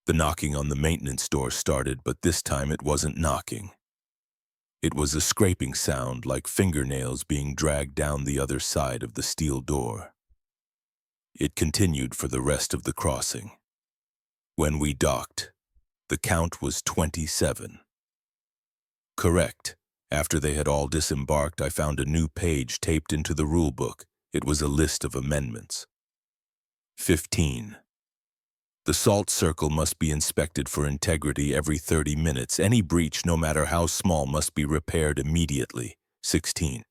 The knocking on the maintenance door started, but this time it wasn't knocking. It was a scraping sound, like fingernails being dragged down the other side of the steel door. It continued for the rest of the crossing. When we docked, the count was 27. Correct. After they had all disembarked, I found a new page taped into the rulebook. It was a list of amendments. 15. The salt circle must be inspected for integrity every 30 minutes. Any breach, no matter how small, must be repaired immediately. 16.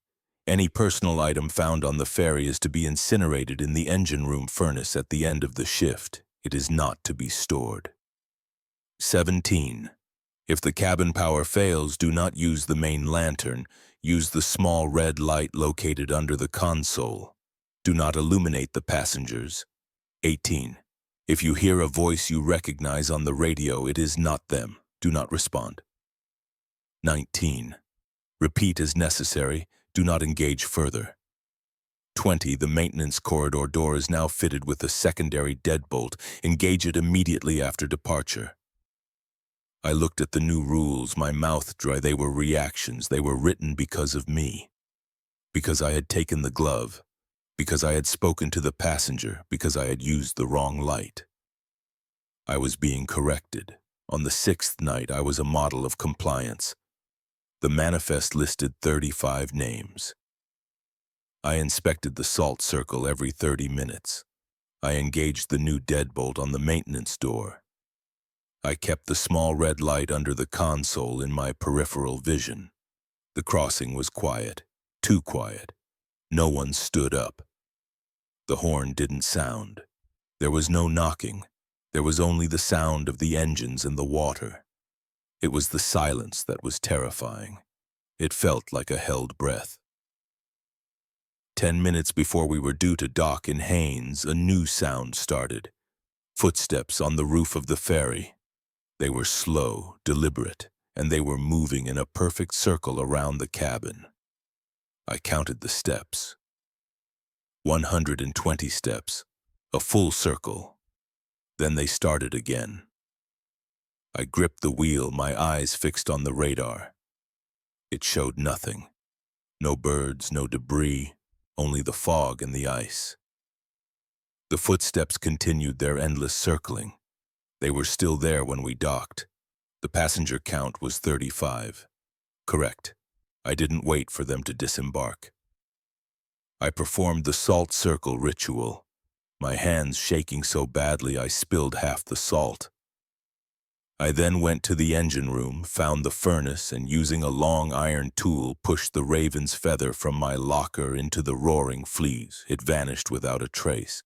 Any personal item found on the ferry is to be incinerated in the engine room furnace at the end of the shift. It is not to be stored. 17. If the cabin power fails, do not use the main lantern. Use the small red light located under the console. Do not illuminate the passengers. 18. If you hear a voice you recognize on the radio, it is not them. Do not respond. 19. Repeat as necessary. Do not engage further. 20. The maintenance corridor door is now fitted with a secondary deadbolt. Engage it immediately after departure. I looked at the new rules, my mouth dry. They were reactions. They were written because of me. Because I had taken the glove. Because I had spoken to the passenger. Because I had used the wrong light. I was being corrected. On the 6th night, I was a model of compliance. The manifest listed 35 names. I inspected the salt circle every 30 minutes. I engaged the new deadbolt on the maintenance door. I kept the small red light under the console in my peripheral vision. The crossing was quiet, too quiet. No one stood up. The horn didn't sound. There was no knocking. There was only the sound of the engines and the water. It was the silence that was terrifying. It felt like a held breath. 10 minutes before we were due to dock in Haines, a new sound started. Footsteps on the roof of the ferry. They were slow, deliberate, and they were moving in a perfect circle around the cabin. I counted the steps. 120 steps, a full circle. Then they started again. I gripped the wheel, my eyes fixed on the radar. It showed nothing. No birds, no debris, only the fog and the ice. The footsteps continued their endless circling. They were still there when we docked. The passenger count was 35. Correct. I didn't wait for them to disembark. I performed the salt circle ritual, my hands shaking so badly I spilled half the salt. I then went to the engine room, found the furnace, and using a long iron tool pushed the raven's feather from my locker into the roaring fleas. It vanished without a trace.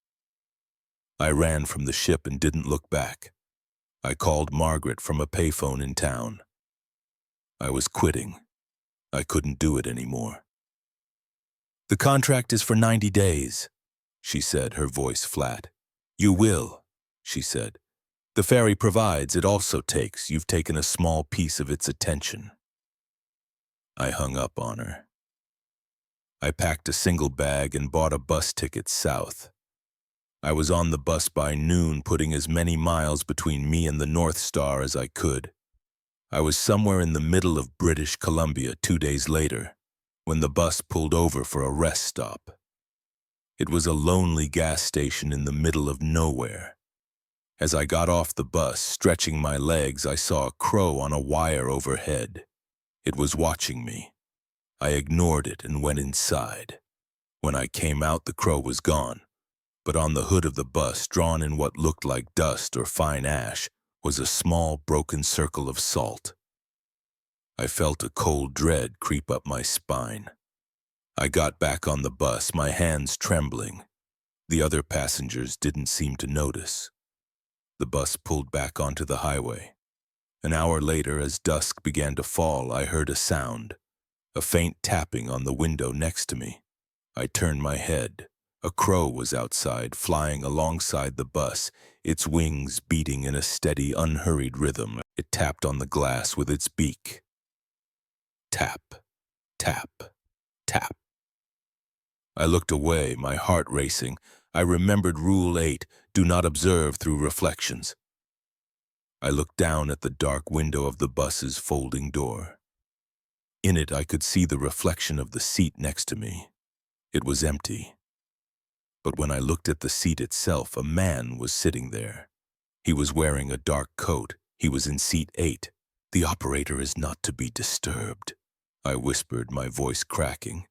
I ran from the ship and didn't look back. I called Margaret from a payphone in town. I was quitting. I couldn't do it anymore. "The contract is for 90 days, she said, her voice flat. "You will," she said. "The ferry provides, it also takes. You've taken a small piece of its attention." I hung up on her. I packed a single bag and bought a bus ticket south. I was on the bus by noon, putting as many miles between me and the North Star as I could. I was somewhere in the middle of British Columbia 2 days later, when the bus pulled over for a rest stop. It was a lonely gas station in the middle of nowhere. As I got off the bus, stretching my legs, I saw a crow on a wire overhead. It was watching me. I ignored it and went inside. When I came out, the crow was gone, but on the hood of the bus, drawn in what looked like dust or fine ash, was a small broken circle of salt. I felt a cold dread creep up my spine. I got back on the bus, my hands trembling. The other passengers didn't seem to notice. The bus pulled back onto the highway. An hour later, as dusk began to fall, I heard a sound, a faint tapping on the window next to me. I turned my head. A crow was outside, flying alongside the bus, its wings beating in a steady, unhurried rhythm. It tapped on the glass with its beak. Tap, tap, tap. I looked away, my heart racing. I remembered Rule 8, do not observe through reflections. I looked down at the dark window of the bus's folding door. In it, I could see the reflection of the seat next to me. It was empty. But when I looked at the seat itself, a man was sitting there. He was wearing a dark coat. He was in seat 8. "The operator is not to be disturbed," I whispered, my voice cracking.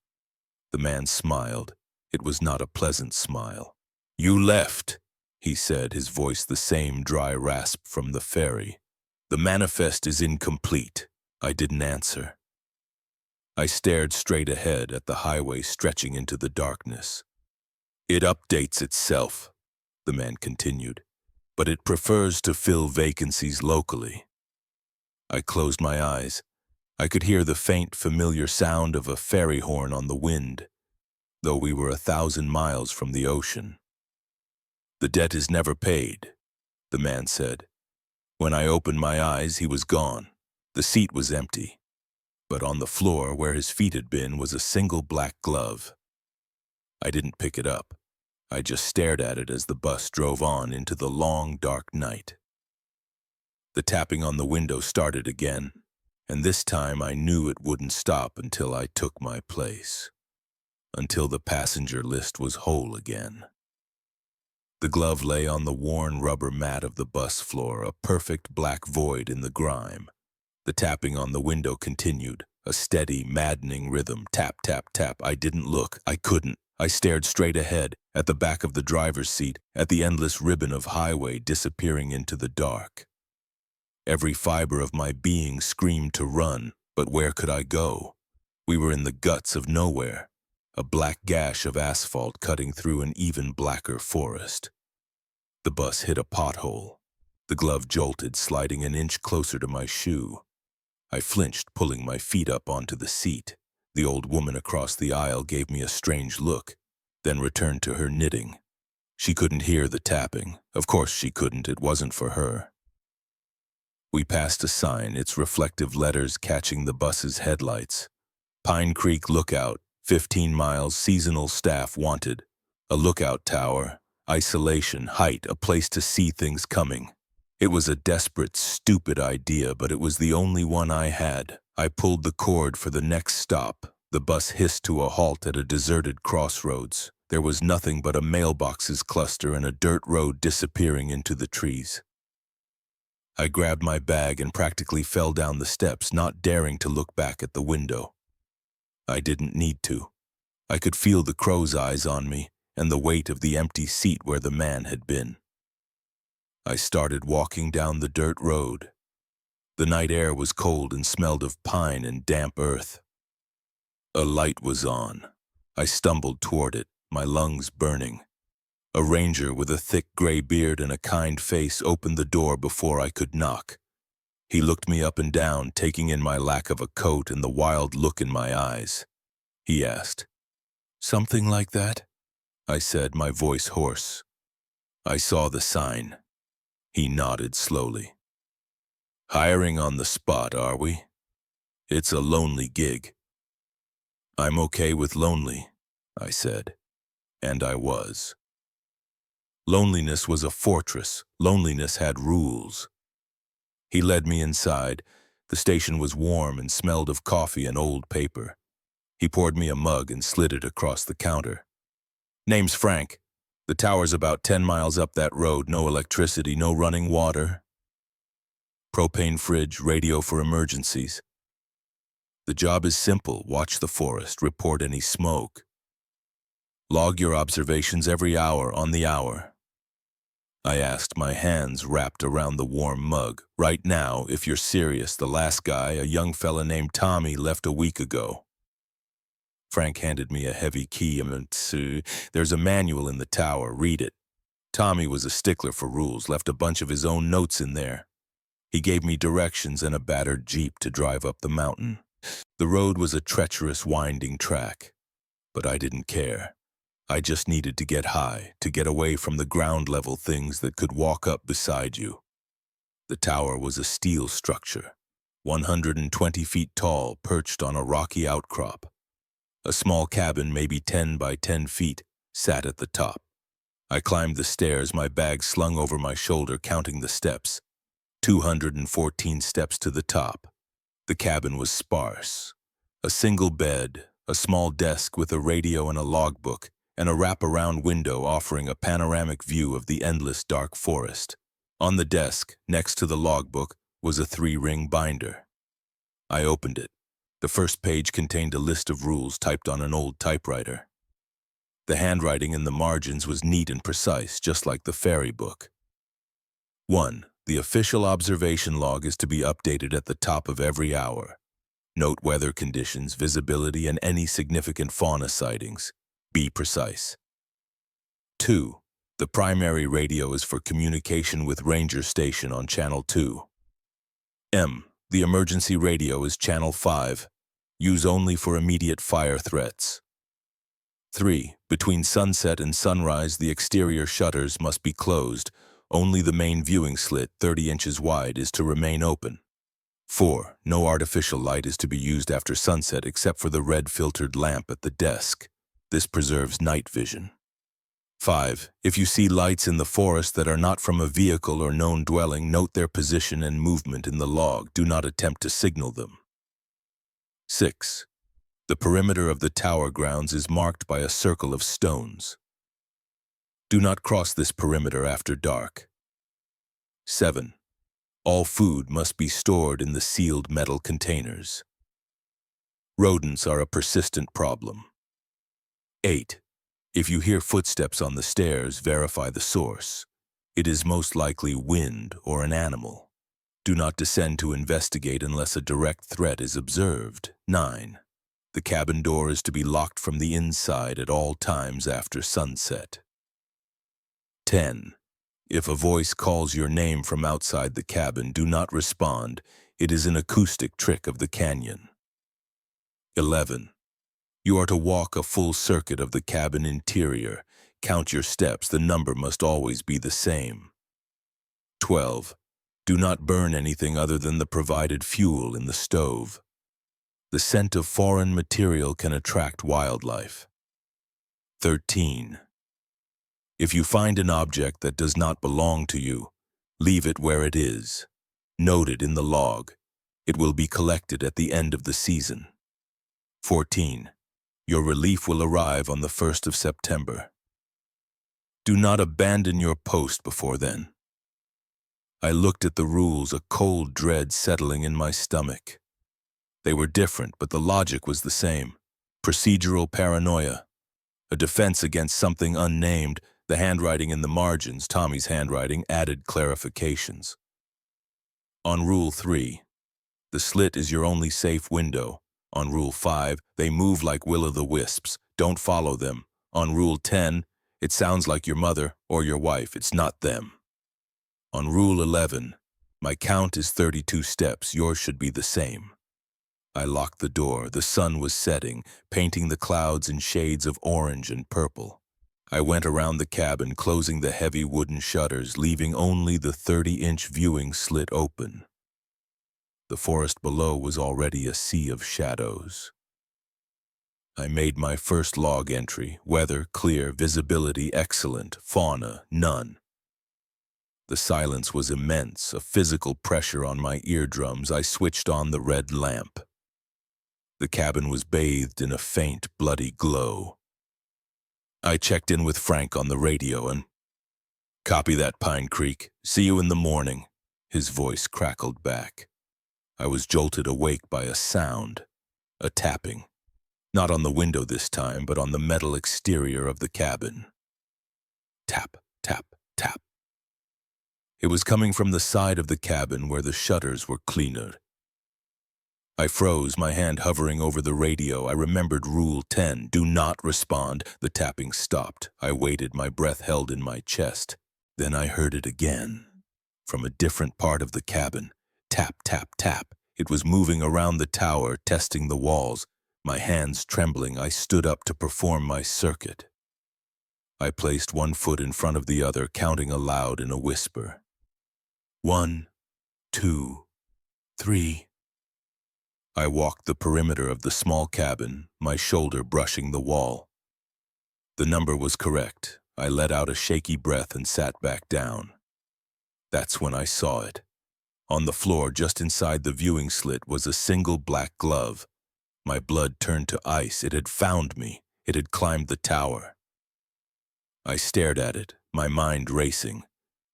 The man smiled. It was not a pleasant smile. "You left," he said, his voice the same dry rasp from the ferry. "The manifest is incomplete." I didn't answer. I stared straight ahead at the highway stretching into the darkness. "It updates itself," the man continued, "but it prefers to fill vacancies locally." I closed my eyes. I could hear the faint, familiar sound of a ferry horn on the wind, though we were 1,000 miles from the ocean. "The debt is never paid," the man said. When I opened my eyes, he was gone. The seat was empty, but on the floor where his feet had been was a single black glove. I didn't pick it up. I just stared at it as the bus drove on into the long, dark night. The tapping on the window started again, and this time I knew it wouldn't stop until I took my place, until the passenger list was whole again. The glove lay on the worn rubber mat of the bus floor, a perfect black void in the grime. The tapping on the window continued, A steady, maddening rhythm, tap, tap, tap. I didn't look. I couldn't. I stared straight ahead, at the back of the driver's seat, at the endless ribbon of highway disappearing into the dark. Every fiber of my being screamed to run, but where could I go? We were in the guts of nowhere, a black gash of asphalt cutting through an even blacker forest. The bus hit a pothole. The glove jolted, sliding an inch closer to my shoe. I flinched, pulling my feet up onto the seat. The old woman across the aisle gave me a strange look, then returned to her knitting. She couldn't hear the tapping. Of course she couldn't, it wasn't for her. We passed a sign, its reflective letters catching the bus's headlights. Pine Creek Lookout, 15 miles, seasonal staff wanted. A lookout tower, isolation, height, a place to see things coming. It was a desperate, stupid idea, but it was the only one I had. I pulled the cord for the next stop. The bus hissed to a halt at a deserted crossroads. There was nothing but a mailboxes cluster and a dirt road disappearing into the trees. I grabbed my bag and practically fell down the steps, not daring to look back at the window. I didn't need to. I could feel the crow's eyes on me and the weight of the empty seat where the man had been. I started walking down the dirt road. The night air was cold and smelled of pine and damp earth. A light was on. I stumbled toward it, my lungs burning. A ranger with a thick gray beard and a kind face opened the door before I could knock. He looked me up and down, taking in my lack of a coat and the wild look in my eyes. He asked, "Something like that?" I said, my voice hoarse. "I saw the sign." He nodded slowly. "Hiring on the spot, are we? It's a lonely gig." "I'm okay with lonely," I said, and I was. Loneliness was a fortress. Loneliness had rules. He led me inside. The station was warm and smelled of coffee and old paper. He poured me a mug and slid it across the counter. "Name's Frank. The tower's about 10 miles up that road, no electricity, no running water. Propane fridge, radio for emergencies. The job is simple, watch the forest, report any smoke. Log your observations every hour on the hour." I asked, my hands wrapped around the warm mug. "Right now, if you're serious, the last guy, a young fella named Tommy, left a week ago." Frank handed me a heavy key. "There's a manual in the tower, read it. Tommy was a stickler for rules, left a bunch of his own notes in there." He gave me directions and a battered Jeep to drive up the mountain. The road was a treacherous, winding track, but I didn't care. I just needed to get high, to get away from the ground-level things that could walk up beside you. The tower was a steel structure, 120 feet tall, perched on a rocky outcrop. A small cabin, maybe 10 by 10 feet, sat at the top. I climbed the stairs, my bag slung over my shoulder, counting the steps. 214 steps to the top. The cabin was sparse. A single bed, a small desk with a radio and a logbook, and a wraparound window offering a panoramic view of the endless dark forest. On the desk, next to the logbook, was a 3-ring binder. I opened it. The first page contained a list of rules typed on an old typewriter. The handwriting in the margins was neat and precise, just like the Ferry book. 1. The official observation log is to be updated at the top of every hour. Note weather conditions, visibility, and any significant fauna sightings. Be precise. 2. The primary radio is for communication with Ranger Station on Channel 2. The emergency radio is Channel 5. Use only for immediate fire threats. 3. Between sunset and sunrise, the exterior shutters must be closed. Only the main viewing slit, 30 inches wide, is to remain open. 4. No artificial light is to be used after sunset except for the red-filtered lamp at the desk. This preserves night vision. 5. If you see lights in the forest that are not from a vehicle or known dwelling, note their position and movement in the log. Do not attempt to signal them. 6. The perimeter of the tower grounds is marked by a circle of stones. Do not cross this perimeter after dark. 7. All food must be stored in the sealed metal containers. Rodents are a persistent problem. 8. If you hear footsteps on the stairs, verify the source. It is most likely wind or an animal. Do not descend to investigate unless a direct threat is observed. 9. The cabin door is to be locked from the inside at all times after sunset. 10. If a voice calls your name from outside the cabin, do not respond. It is an acoustic trick of the canyon. 11. You are to walk a full circuit of the cabin interior. Count your steps. The number must always be the same. 12. Do not burn anything other than the provided fuel in the stove. The scent of foreign material can attract wildlife. 13. If you find an object that does not belong to you, leave it where it is. Note it in the log. It will be collected at the end of the season. 14. Your relief will arrive on the 1st of September. Do not abandon your post before then. I looked at the rules, a cold dread settling in my stomach. They were different, but the logic was the same. Procedural paranoia. A defense against something unnamed. The handwriting in the margins, Tommy's handwriting, added clarifications. On Rule 3, the slit is your only safe window. On Rule 5, they move like will-o'-the-wisps. Don't follow them. On Rule 10, it sounds like your mother or your wife. It's not them. On Rule 11, my count is 32 steps. Yours should be the same. I locked the door. The sun was setting, painting the clouds in shades of orange and purple. I went around the cabin, closing the heavy wooden shutters, leaving only the 30-inch viewing slit open. The forest below was already a sea of shadows. I made my first log entry. Weather clear, visibility excellent, fauna none. The silence was immense, a physical pressure on my eardrums. I switched on the red lamp. The cabin was bathed in a faint, bloody glow. I checked in with Frank on the radio and, "Copy that, Pine Creek. See you in the morning." His voice crackled back. I was jolted awake by a sound, a tapping. Not on the window this time, but on the metal exterior of the cabin. Tap, tap, tap. It was coming from the side of the cabin where the shutters were cleaner. I froze, my hand hovering over the radio. I remembered Rule 10, do not respond. The tapping stopped. I waited, my breath held in my chest. Then I heard it again. From a different part of the cabin. Tap, tap, tap. It was moving around the tower, testing the walls. My hands trembling, I stood up to perform my circuit. I placed one foot in front of the other, counting aloud in a whisper. 1, 2, 3. I walked the perimeter of the small cabin, my shoulder brushing the wall. The number was correct. I let out a shaky breath and sat back down. That's when I saw it. On the floor just inside the viewing slit was a single black glove. My blood turned to ice. It had found me. It had climbed the tower. I stared at it, my mind racing.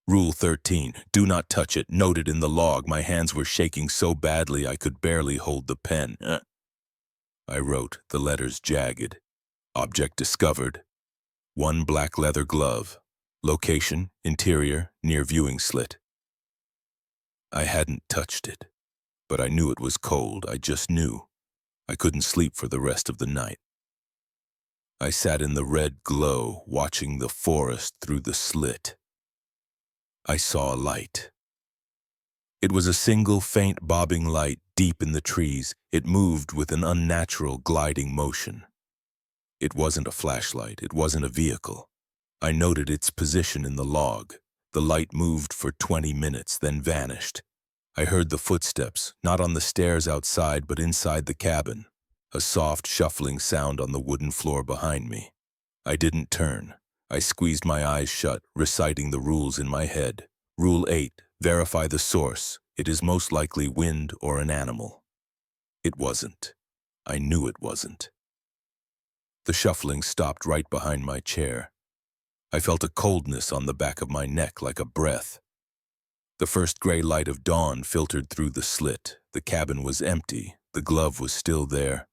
Rule 13, do not touch it, noted in the log. My hands were shaking so badly I could barely hold the pen. I wrote, the letters jagged. Object discovered. One black leather glove. Location, interior, near viewing slit. I hadn't touched it, but I knew it was cold. I just knew. I couldn't sleep for the rest of the night. I sat in the red glow, watching the forest through the slit. I saw a light. It was a single faint bobbing light deep in the trees. It moved with an unnatural gliding motion. It wasn't a flashlight. It wasn't a vehicle. I noted its position in the log. The light moved for 20 minutes, then vanished. I heard the footsteps, not on the stairs outside, but inside the cabin. A soft, shuffling sound on the wooden floor behind me. I didn't turn. I squeezed my eyes shut, reciting the rules in my head. Rule 8, verify the source. It is most likely wind or an animal. It wasn't. I knew it wasn't. The shuffling stopped right behind my chair. I felt a coldness on the back of my neck like a breath. The first gray light of dawn filtered through the slit. The cabin was empty. The glove was still there.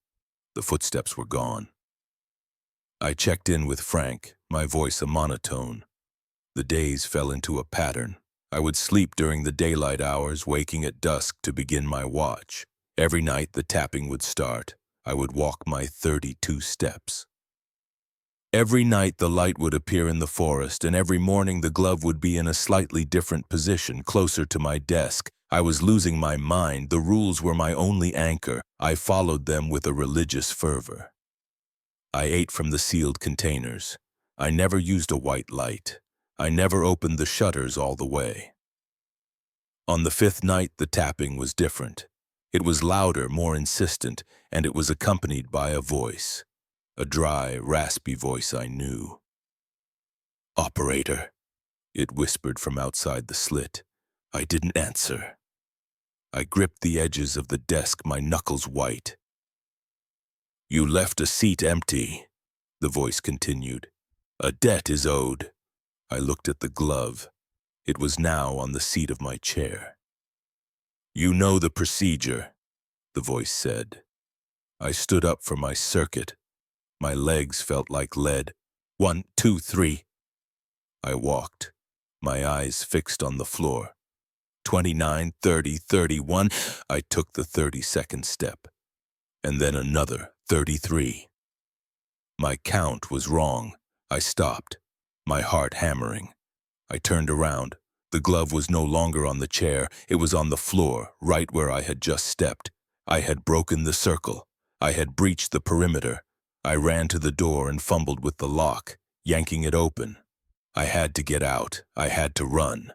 The footsteps were gone. I checked in with Frank, my voice a monotone. The days fell into a pattern. I would sleep during the daylight hours, waking at dusk to begin my watch. Every night the tapping would start. I would walk my 32 steps. Every night the light would appear in the forest, and every morning the glove would be in a slightly different position, closer to my desk. I was losing my mind. The rules were my only anchor. I followed them with a religious fervor. I ate from the sealed containers. I never used a white light. I never opened the shutters all the way. On the 5th night, the tapping was different. It was louder, more insistent, and it was accompanied by a voice. A dry, raspy voice I knew. "Operator," it whispered from outside the slit. I didn't answer. I gripped the edges of the desk, my knuckles white. "You left a seat empty," the voice continued. "A debt is owed." I looked at the glove. It was now on the seat of my chair. "You know the procedure," the voice said. I stood up for my circuit. My legs felt like lead. 1, 2, 3. I walked, my eyes fixed on the floor. 29, 30, 31. I took the 32nd step, and then another 33. My count was wrong. I stopped, my heart hammering. I turned around. The glove was no longer on the chair. It was on the floor, right where I had just stepped. I had broken the circle. I had breached the perimeter. I ran to the door and fumbled with the lock, yanking it open. I had to get out. I had to run.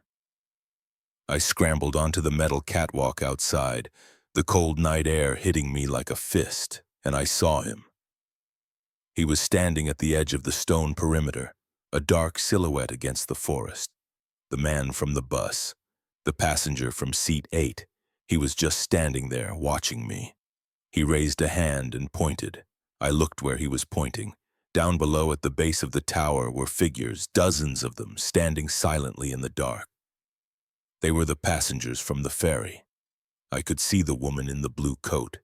I scrambled onto the metal catwalk outside, the cold night air hitting me like a fist, and I saw him. He was standing at the edge of the stone perimeter, a dark silhouette against the forest. The man from the bus, the passenger from seat 8, he was just standing there watching me. He raised a hand and pointed. I looked where he was pointing. Down below at the base of the tower were figures, dozens of them, standing silently in the dark. They were the passengers from the ferry. I could see the woman in the blue coat,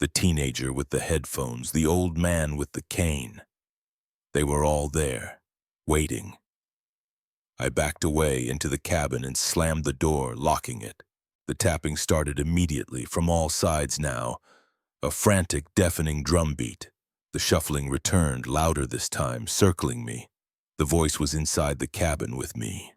the teenager with the headphones, the old man with the cane. They were all there, waiting. I backed away into the cabin and slammed the door, locking it. The tapping started immediately, from all sides now. A frantic, deafening drumbeat. The shuffling returned, louder this time, circling me. The voice was inside the cabin with me.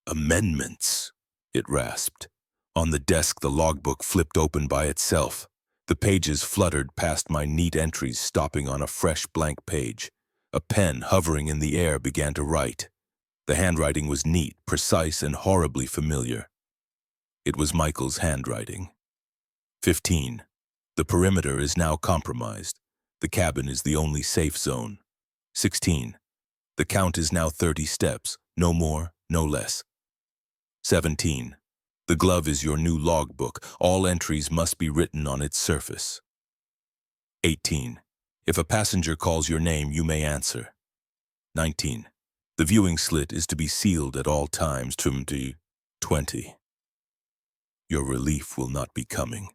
"Amendments," it rasped. On the desk, the logbook flipped open by itself. The pages fluttered past my neat entries, stopping on a fresh blank page. A pen, hovering in the air, began to write. The handwriting was neat, precise, and horribly familiar. It was Michael's handwriting. 15. The perimeter is now compromised. The cabin is the only safe zone. 16. The count is now 30 steps, no more, no less. 17. The glove is your new logbook. All entries must be written on its surface. 18. If a passenger calls your name, you may answer. 19. The viewing slit is to be sealed at all times. 20. Your relief will not be coming.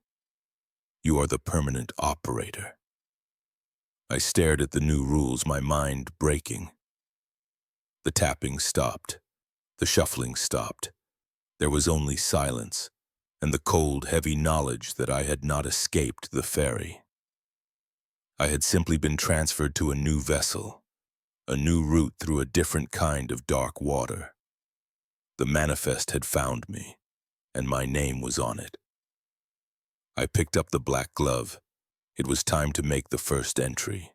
You are the permanent operator. I stared at the new rules, my mind breaking. The tapping stopped. The shuffling stopped. There was only silence, and the cold, heavy knowledge that I had not escaped the ferry. I had simply been transferred to a new vessel, a new route through a different kind of dark water. The manifest had found me, and my name was on it. I picked up the black glove. It was time to make the first entry.